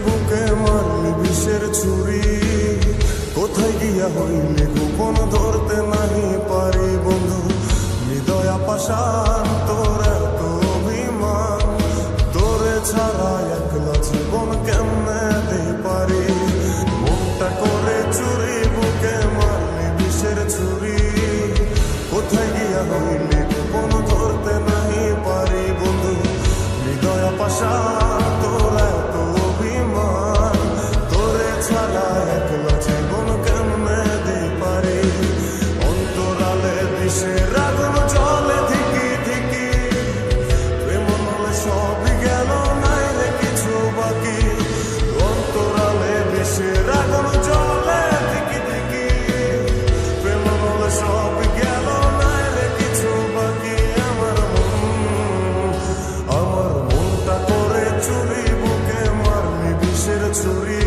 বুকে মারলি বিষের ছুরি, কোথায় গিয়া হইলি গোপন ধরতে নাহি পারি বন্ধু। হৃদয় পাষাণ তোর এত অভিমান, তোরে ছাড়া একলা জীবন কেমনে দিতে পারি। মনটা করে চুরি বুকে মারলি বিষের ছুরি, কোথায় গিয়া হইলি গোপন ধরতে নাহি পারি বন্ধু। হৃদয় পাষাণ তোর এত অভিমান, তোরে ছাড়া একলা জীবন কেমনে দিতে পারি। অন্তরালে বিষের আগুন জ্বলে ধিকি ধিকি, প্রেম নলে সবই গেল নাই রে কিছু বাকি। অন্তরালে বিষের আগুন জ্বলে ধিকি ধিকি, প্রেম নলে সবই গেল নাই রে কিছু বাকি। আমার মনটা করে চুরি বুকে মারলি বিষের ছুরি,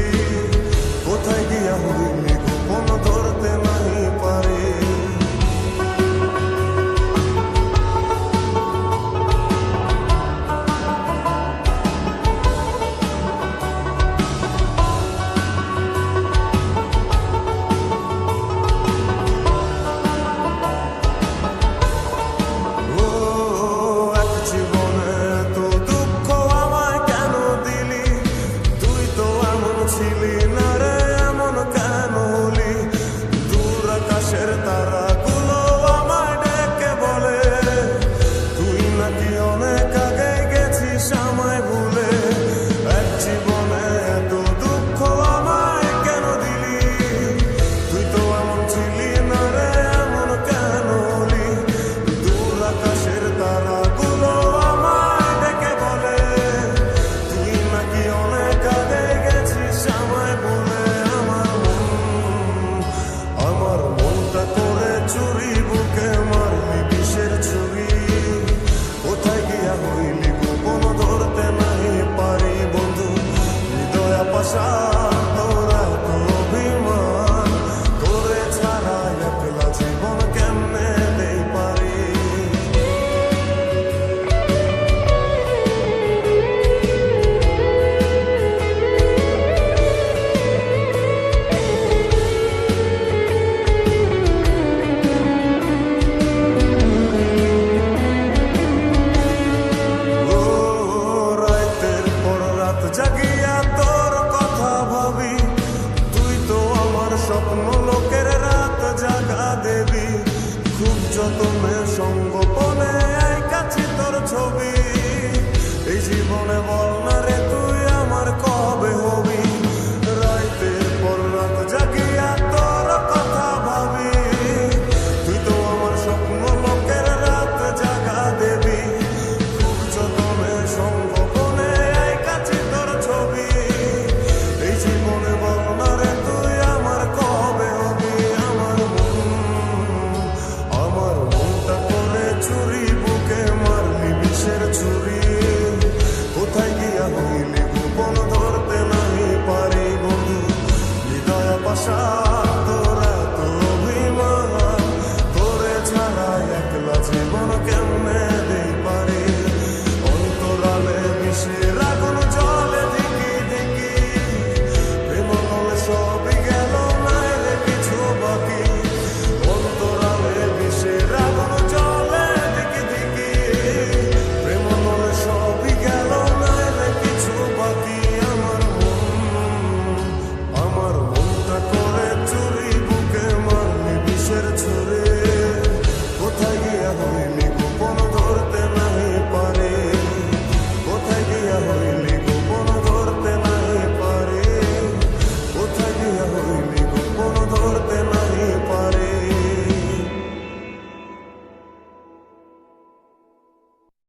কোথায় গিয়া হইলি গোপন ধরতে নাহি পারি। জাগিয়া তোর কথা ভাবি, তুই তো আমার স্বপ্ন।